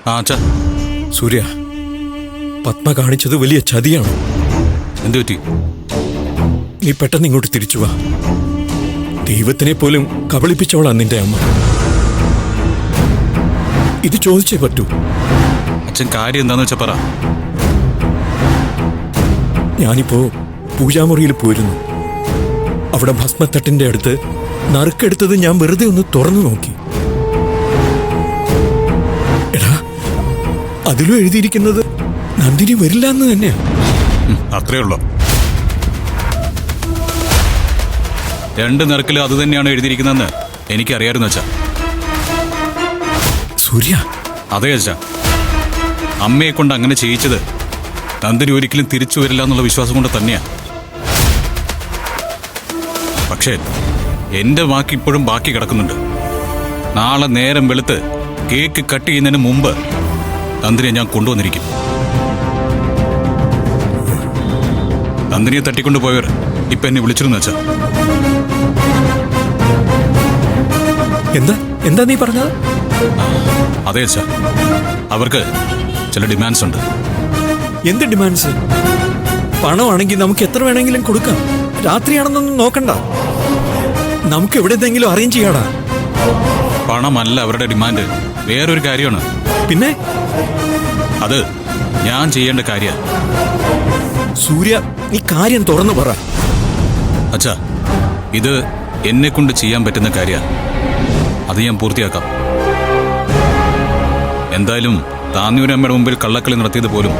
ആ അച്ഛാ. സൂര്യ, പത്മ കാണിച്ചത് വലിയ ചതിയാണ്. എന്തു പറ്റി? നീ പെട്ടെന്ന് ഇങ്ങോട്ട് തിരിച്ചു വാ. ദൈവത്തിനെ പോലും കബളിപ്പിച്ചവളാ നിന്റെ അമ്മ. ഇത് ചോദിച്ചേ പറ്റൂ. അച്ഛൻ കാര്യം എന്താന്ന് വെച്ചാ പറ. ഞാനിപ്പോ പൂജാമുറിയിൽ പോയിരുന്നു. അവിടെ ഭസ്മത്തട്ടിന്റെ അടുത്ത് നറുക്കെടുത്തത് ഞാൻ വെറുതെ ഒന്ന് തുറന്നു നോക്കി. എടാ, അതിലും എഴുതിയിരിക്കുന്നത് നന്ദിനി വരില്ല എന്ന് തന്നെയാ. അത്രേ ഉള്ളൂ. 2 നിറക്കിലും അത് തന്നെയാണ് എഴുതിയിരിക്കുന്നതെന്ന് എനിക്കറിയായിരുന്നു അച്ഛാ. സൂര്യ, അതെ അച്ഛാ. അമ്മയെ കൊണ്ട് അങ്ങനെ ചെയ്യിച്ചത് നന്ദിനി ഒരിക്കലും തിരിച്ചു വരില്ല എന്നുള്ള വിശ്വാസം കൊണ്ട് തന്നെയാ. പക്ഷേ എന്റെ വാക്ക് ഇപ്പോഴും ബാക്കി കിടക്കുന്നുണ്ട്. നാളെ നേരം വെളുത്ത് കേക്ക് കട്ട് ചെയ്യുന്നതിന് മുമ്പ് നന്ദിനിയെ ഞാൻ കൊണ്ടുവന്നിരിക്കും. നന്ദിനിയെ തട്ടിക്കൊണ്ടുപോയവർ ഇപ്പൊ എന്നെ വിളിച്ചിരുന്നു അച്ഛാ. എന്താ നീ പറഞ്ഞത്? അതെ അച്ഛാ, അവർക്ക് ചില ഡിമാൻഡ്സ് ഉണ്ട്. എന്ത് ഡിമാൻഡ്സ്? പണമാണെങ്കിൽ നമുക്ക് എത്ര വേണമെങ്കിലും കൊടുക്കാം. രാത്രിയാണെന്നൊന്നും നോക്കണ്ട, നമുക്ക് എവിടെയെങ്കിലും അറേഞ്ച് ചെയ്യാടാ. പണമല്ല അവരുടെ ഡിമാൻഡ്, വേറൊരു കാര്യമാണ്. പിന്നെ അത് ഞാൻ ചെയ്യേണ്ട കാര്യമാണ്. സൂര്യ, നീ കാര്യം തുറന്നു പറ. അച്ഛാ, ഇത് എന്നെ കൊണ്ട് ചെയ്യാൻ പറ്റുന്ന കാര്യമാണ്. അത് ഞാൻ പൂർത്തിയാക്കാം. എന്തായാലും താന്നിയൂരമ്മയുടെ മുമ്പിൽ കള്ളക്കളി നടത്തിയത് പോലും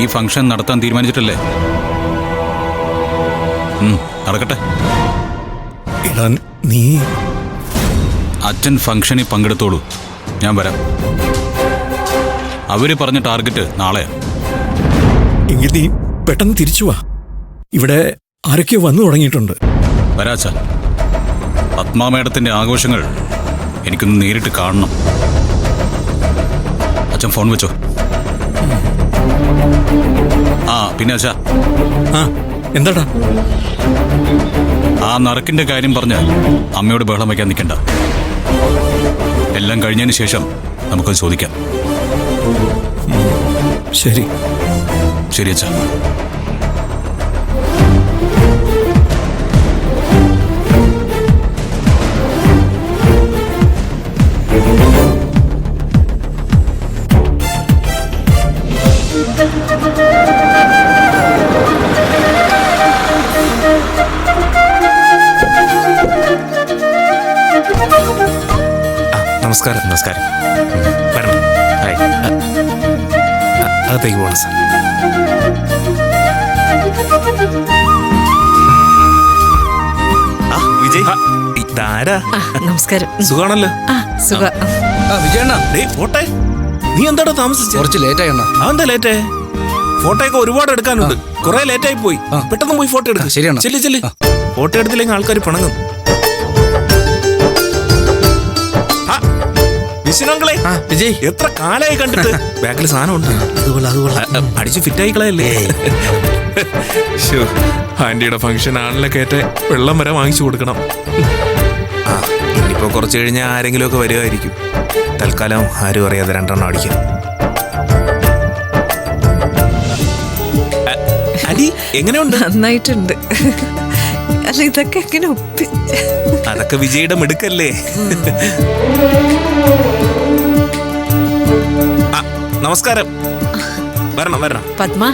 ഈ ഫംഗ്ഷൻ നടത്താൻ തീരുമാനിച്ചിട്ടല്ലേ? നടക്കട്ടെ. നീ അച്ഛൻ ഫംഗ്ഷനിൽ പങ്കെടുത്തോളൂ, ഞാൻ വരാം. അവര് പറഞ്ഞ ടാർഗറ്റ് നാളെയാ. എങ്കിൽ നീ പെട്ടെന്ന് തിരിച്ചു വാ. ഇവിടെ ആരൊക്കെയോ വന്നു തുടങ്ങിയിട്ടുണ്ട്. വരാച്ച. പത്മാ മേഡത്തിന്റെ ആഘോഷങ്ങൾ എനിക്കൊന്ന് നേരിട്ട് കാണണം. അച്ഛൻ ഫോൺ വെച്ചോ. ആ പിന്നെ അച്ഛാ, എന്താടാ? ആ നറുക്കിന്റെ കാര്യം പറഞ്ഞ് അമ്മയോട് ബഹളം വയ്ക്കാൻ നിൽക്കണ്ട. എല്ലാം കഴിഞ്ഞതിന് ശേഷം നമുക്കത് ചോദിക്കാം. ശരി ശരി അച്ഛാ. നമസ്കാരം. നമസ്കാരം. വരണം. അകത്തേക്ക് പോകണം സാർ. വിജയ്, ഇതാരാ? നമസ്കാരം. സുഖാണല്ലോ? വിജയണ്ണ, പോട്ടെ. നീ എന്താടോ താമസിച്ച? കുറച്ച് ലേറ്റ് ആയി. അതെന്താ ലേറ്റേ? ഫോട്ടോ ഒക്കെ ഒരുപാട് എടുക്കാനുണ്ട്. കുറെ ലേറ്റ് ആയി പോയി. പെട്ടെന്ന് പോയി ഫോട്ടോ എടുക്കും. ശരിയാണ്. ചെല്ലി. ഫോട്ടോ എടുത്തില്ലെങ്കിൽ ആൾക്കാർ പിണങ്ങും. വിശുനങ്ങളെ, വിജയ്, എത്ര കാലായി കണ്ടിട്ട്. ബാക്കിൽ സാധനം ഉണ്ട്. അടിച്ച് ഫിറ്റായി കളയല്ലേ? ആന്റിയുടെ ഫംഗ്ഷൻ ആണിലെ കയറ്റേ വെള്ളം വരെ വാങ്ങിച്ചു കൊടുക്കണം. ഇനിയിപ്പോ കുറച്ച് കഴിഞ്ഞാൽ ആരെങ്കിലും ഒക്കെ വരുമായിരിക്കും. തൽക്കാലം ആരും അറിയാതെ 2 എണ്ണം അടിക്കാം. അടി എങ്ങനെയുണ്ട്? നന്നായിട്ടുണ്ട്. അല്ല, ഇതൊക്കെ എങ്ങനെ ഒപ്പിച്ച്? അതൊക്കെ വിജയുടെ മിടുക്കല്ലേ. നമസ്കാരം. വരണം. പത്മ,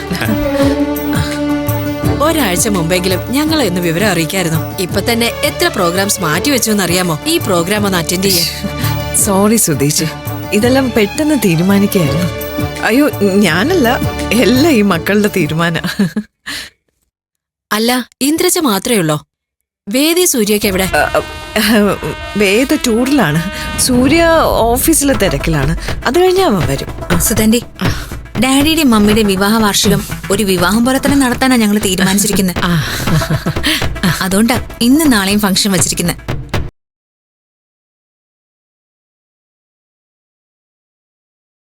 ഒരാഴ്ച മുമ്പെങ്കിലും ഞങ്ങളെ ഒന്ന് വിവരം അറിയിക്കായിരുന്നു. ഇപ്പൊ തന്നെ എത്ര പ്രോഗ്രാംസ് മാറ്റി വെച്ചു എന്നറിയാമോ? ഈ പ്രോഗ്രാം ഒന്ന് അറ്റൻഡ് ചെയ്യാൻ. സോറി സുധീഷ്, ഇതെല്ലാം പെട്ടെന്ന് തീരുമാനിക്കായിരുന്നു. അയ്യോ, ഞാനല്ല, എല്ലാം ഈ മക്കളുടെ തീരുമാന. അല്ല, ഇന്ദ്രജ മാത്രമേ ഉള്ളോ? വേദി സൂര്യക്ക് എവിടെ? വേദ ടൂറിലാണ്. സൂര്യ ഓഫീസിലെ തിരക്കിലാണ്. അത് കഴിഞ്ഞാൽ അവൻ വരും. സുധന്റി, ഡാഡിയുടെയും മമ്മിയുടെയും വിവാഹ വാർഷികം ഒരു വിവാഹം പോലെ തന്നെ നടത്താനാണ് ഞങ്ങൾ തീരുമാനിച്ചിരിക്കുന്നത്. അതുകൊണ്ടാ ഇന്ന് നാളെയും ഫംഗ്ഷൻ വെച്ചിരിക്കുന്നത്.